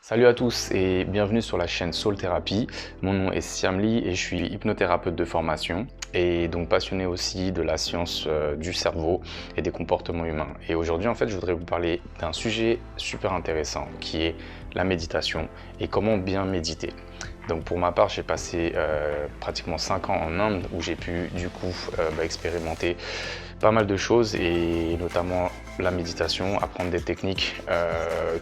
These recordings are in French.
Salut à tous et bienvenue sur la chaîne Soul Therapy. Mon nom est Siam Lee et je suis hypnothérapeute de formation et donc passionné aussi de la science du cerveau et des comportements humains. Et aujourd'hui, en fait, je voudrais vous parler d'un sujet super intéressant qui est la méditation et comment bien méditer. Donc pour ma part, j'ai passé pratiquement 5 ans en Inde où j'ai pu du coup expérimenter pas mal de choses et notamment la méditation, apprendre des techniques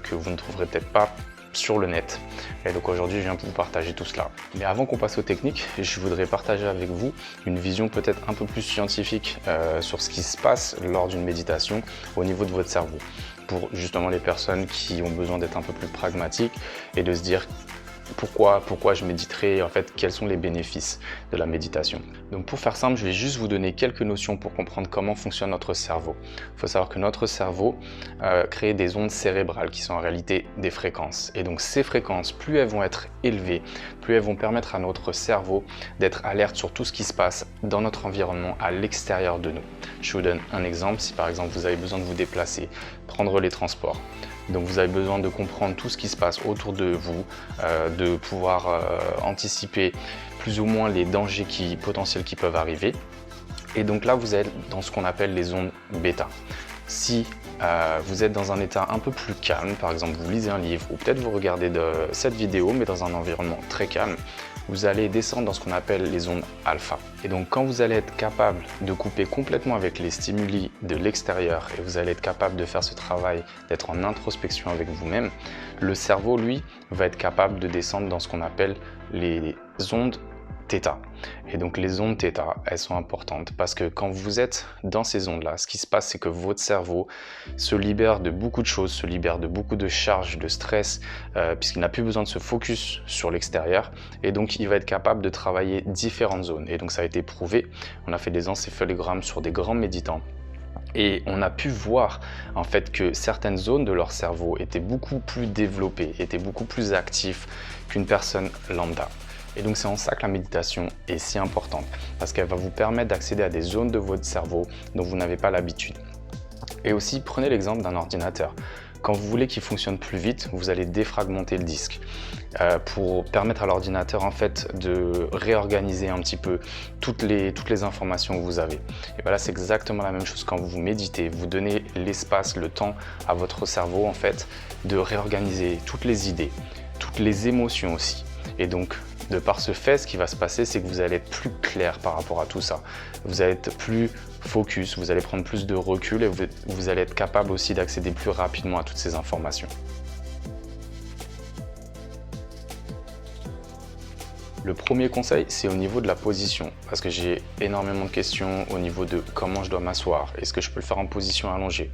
que vous ne trouverez peut-être pas sur le net. Et donc aujourd'hui, je viens pour vous partager tout cela. Mais avant qu'on passe aux techniques, je voudrais partager avec vous une vision peut-être un peu plus scientifique sur ce qui se passe lors d'une méditation au niveau de votre cerveau. Pour justement les personnes qui ont besoin d'être un peu plus pragmatiques et de se dire pourquoi je méditerai, en fait, quels sont les bénéfices de la méditation. Donc pour faire simple, je vais juste vous donner quelques notions pour comprendre comment fonctionne notre cerveau. Il faut savoir que notre cerveau crée des ondes cérébrales qui sont en réalité des fréquences. Et donc ces fréquences, plus elles vont être élevées, plus elles vont permettre à notre cerveau d'être alerte sur tout ce qui se passe dans notre environnement à l'extérieur de nous. Je vous donne un exemple. Si par exemple vous avez besoin de vous déplacer, prendre les transports, donc vous avez besoin de comprendre tout ce qui se passe autour de vous, de pouvoir anticiper plus ou moins les dangers potentiels qui peuvent arriver. Et donc là, vous êtes dans ce qu'on appelle les ondes bêta. Si vous êtes dans un état un peu plus calme, par exemple vous lisez un livre ou peut-être vous regardez cette vidéo mais dans un environnement très calme, vous allez descendre dans ce qu'on appelle les ondes alpha. Et donc quand vous allez être capable de couper complètement avec les stimuli de l'extérieur et vous allez être capable de faire ce travail, d'être en introspection avec vous-même, le cerveau, lui, va être capable de descendre dans ce qu'on appelle les ondes θ. Et donc les ondes θ, elles sont importantes parce que quand vous êtes dans ces ondes-là, ce qui se passe, c'est que votre cerveau se libère de beaucoup de choses, se libère de beaucoup de charges, de stress, puisqu'il n'a plus besoin de se focus sur l'extérieur. Et donc il va être capable de travailler différentes zones. Et donc ça a été prouvé, on a fait des encéphalogrammes sur des grands méditants. Et on a pu voir en fait que certaines zones de leur cerveau étaient beaucoup plus développées, étaient beaucoup plus actives qu'une personne lambda. Et donc c'est en ça que la méditation est si importante, parce qu'elle va vous permettre d'accéder à des zones de votre cerveau dont vous n'avez pas l'habitude. Et aussi, prenez l'exemple d'un ordinateur. Quand vous voulez qu'il fonctionne plus vite, vous allez défragmenter le disque pour permettre à l'ordinateur en fait de réorganiser un petit peu toutes les informations que vous avez. Et voilà, c'est exactement la même chose quand vous méditez. Vous donnez l'espace, le temps à votre cerveau en fait de réorganiser toutes les idées, toutes les émotions aussi. Et donc, de par ce fait, ce qui va se passer, c'est que vous allez être plus clair par rapport à tout ça. Vous allez être plus focus, vous allez prendre plus de recul et vous allez être capable aussi d'accéder plus rapidement à toutes ces informations. Le premier conseil, c'est au niveau de la position, parce que j'ai énormément de questions au niveau de comment je dois m'asseoir, est-ce que je peux le faire en position allongée.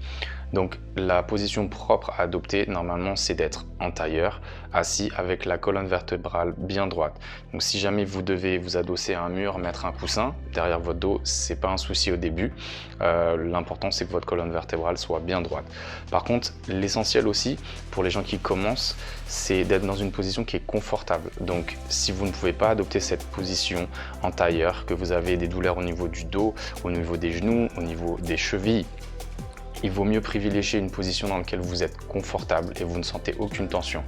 Donc la position propre à adopter normalement c'est d'être en tailleur, assis avec la colonne vertébrale bien droite. Donc si jamais vous devez vous adosser à un mur, mettre un coussin derrière votre dos, c'est pas un souci au début. L'important c'est que votre colonne vertébrale soit bien droite. Par contre, l'essentiel aussi pour les gens qui commencent, c'est d'être dans une position qui est confortable. Donc si vous ne pouvez pas adopter cette position en tailleur, que vous avez des douleurs au niveau du dos, au niveau des genoux, au niveau des chevilles, il vaut mieux privilégier une position dans laquelle vous êtes confortable et vous ne sentez aucune tension.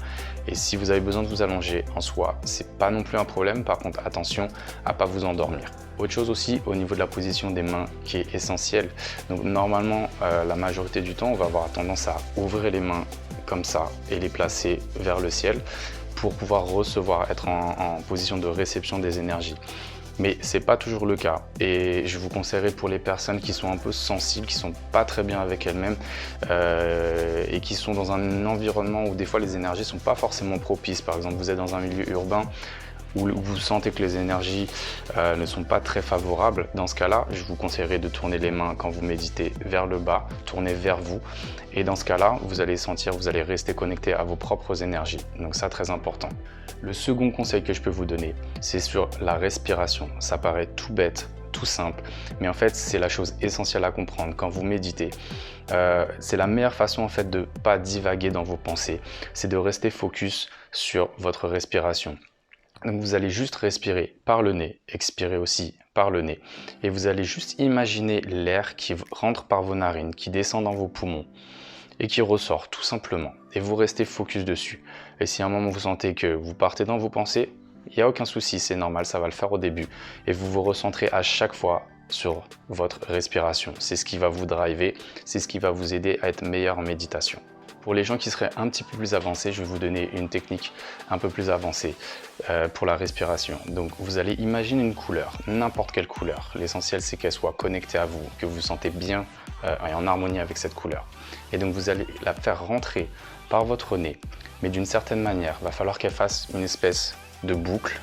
Et si vous avez besoin de vous allonger en soi, c'est pas non plus un problème. Par contre, attention à pas vous endormir. Autre chose aussi au niveau de la position des mains qui est essentielle. Donc normalement, la majorité du temps, on va avoir tendance à ouvrir les mains comme ça et les placer vers le ciel pour pouvoir recevoir, être en position de réception des énergies. Mais c'est pas toujours le cas et je vous conseillerais pour les personnes qui sont un peu sensibles, qui sont pas très bien avec elles-mêmes et qui sont dans un environnement où des fois les énergies sont pas forcément propices. Par exemple, vous êtes dans un milieu urbain où vous sentez que les énergies ne sont pas très favorables. Dans ce cas-là, je vous conseillerais de tourner les mains quand vous méditez vers le bas, tourner vers vous. Et dans ce cas-là, vous allez sentir, vous allez rester connecté à vos propres énergies. Donc ça, très important. Le second conseil que je peux vous donner, c'est sur la respiration. Ça paraît tout bête, tout simple, mais en fait, c'est la chose essentielle à comprendre. Quand vous méditez, c'est la meilleure façon en fait de ne pas divaguer dans vos pensées. C'est de rester focus sur votre respiration. Donc vous allez juste respirer par le nez, expirer aussi par le nez. Et vous allez juste imaginer l'air qui rentre par vos narines, qui descend dans vos poumons. et qui ressort tout simplement. Et vous restez focus dessus. Et si à un moment vous sentez que vous partez dans vos pensées, il n'y a aucun souci, c'est normal, ça va le faire au début. Et vous vous recentrez à chaque fois sur votre respiration. C'est ce qui va vous driver, c'est ce qui va vous aider à être meilleur en méditation. Pour les gens qui seraient un petit peu plus avancés, je vais vous donner une technique un peu plus avancée pour la respiration. Donc vous allez imaginer une couleur, n'importe quelle couleur. L'essentiel c'est qu'elle soit connectée à vous, que vous vous sentez bien et en harmonie avec cette couleur. Et donc vous allez la faire rentrer par votre nez, mais d'une certaine manière, il va falloir qu'elle fasse une espèce de boucle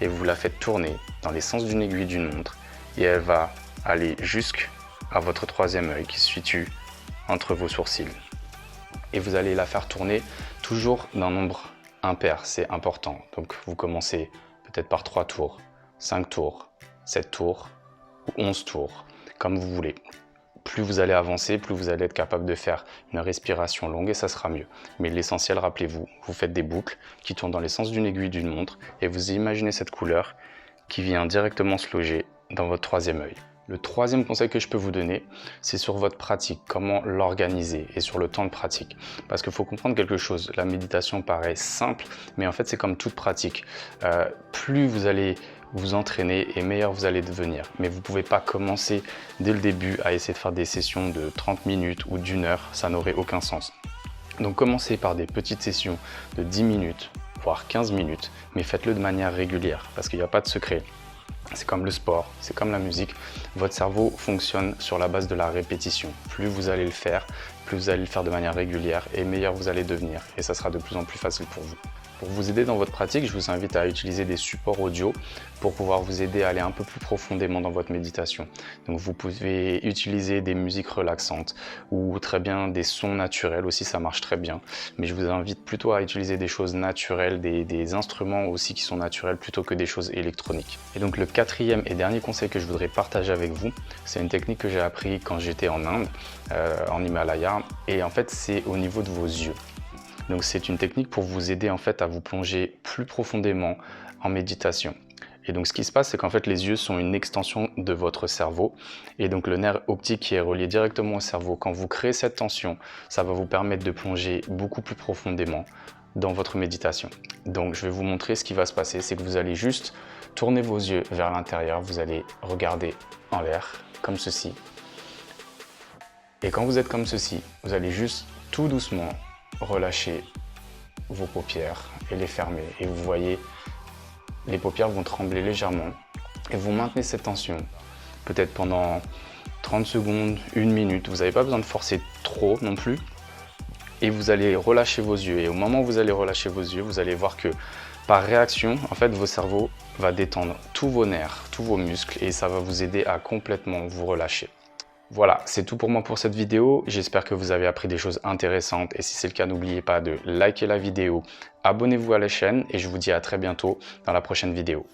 et vous la faites tourner dans les sens d'une aiguille d'une montre et elle va aller jusqu'à votre troisième œil qui se situe entre vos sourcils. Et vous allez la faire tourner toujours d'un nombre impair, c'est important. Donc vous commencez peut-être par 3 tours, 5 tours, 7 tours ou 11 tours, comme vous voulez. Plus vous allez avancer, plus vous allez être capable de faire une respiration longue et ça sera mieux. Mais l'essentiel, rappelez-vous, vous faites des boucles qui tournent dans les sens d'une aiguille d'une montre et vous imaginez cette couleur qui vient directement se loger dans votre troisième œil. Le troisième conseil que je peux vous donner, c'est sur votre pratique, comment l'organiser et sur le temps de pratique. Parce qu'il faut comprendre quelque chose, la méditation paraît simple, mais en fait c'est comme toute pratique. Plus vous allez vous entraîner et meilleur vous allez devenir. Mais vous ne pouvez pas commencer dès le début à essayer de faire des sessions de 30 minutes ou d'1 heure, ça n'aurait aucun sens. Donc commencez par des petites sessions de 10 minutes, voire 15 minutes, mais faites-le de manière régulière parce qu'il n'y a pas de secret. C'est comme le sport, c'est comme la musique. Votre cerveau fonctionne sur la base de la répétition. Plus vous allez le faire, plus vous allez le faire de manière régulière et meilleur vous allez devenir. Et ça sera de plus en plus facile pour vous. Pour vous aider dans votre pratique, je vous invite à utiliser des supports audio pour pouvoir vous aider à aller un peu plus profondément dans votre méditation. Donc vous pouvez utiliser des musiques relaxantes ou très bien des sons naturels aussi, ça marche très bien. Mais je vous invite plutôt à utiliser des choses naturelles, des instruments aussi qui sont naturels plutôt que des choses électroniques. Et donc le quatrième et dernier conseil que je voudrais partager avec vous, c'est une technique que j'ai appris quand j'étais en Inde, en Himalaya, et en fait c'est au niveau de vos yeux. Donc c'est une technique pour vous aider en fait à vous plonger plus profondément en méditation. Et donc ce qui se passe, c'est qu'en fait les yeux sont une extension de votre cerveau et donc le nerf optique qui est relié directement au cerveau. Quand vous créez cette tension, ça va vous permettre de plonger beaucoup plus profondément dans votre méditation. Donc je vais vous montrer ce qui va se passer, c'est que vous allez juste tourner vos yeux vers l'intérieur, vous allez regarder en l'air comme ceci. Et quand vous êtes comme ceci, vous allez juste tout doucement relâchez vos paupières et les fermez et vous voyez les paupières vont trembler légèrement et vous maintenez cette tension peut-être pendant 30 secondes, 1 minute, vous n'avez pas besoin de forcer trop non plus et vous allez relâcher vos yeux et au moment où vous allez relâcher vos yeux, vous allez voir que par réaction, en fait, votre cerveau va détendre tous vos nerfs, tous vos muscles et ça va vous aider à complètement vous relâcher. Voilà, c'est tout pour moi pour cette vidéo. J'espère que vous avez appris des choses intéressantes et si c'est le cas, n'oubliez pas de liker la vidéo, abonnez-vous à la chaîne et je vous dis à très bientôt dans la prochaine vidéo.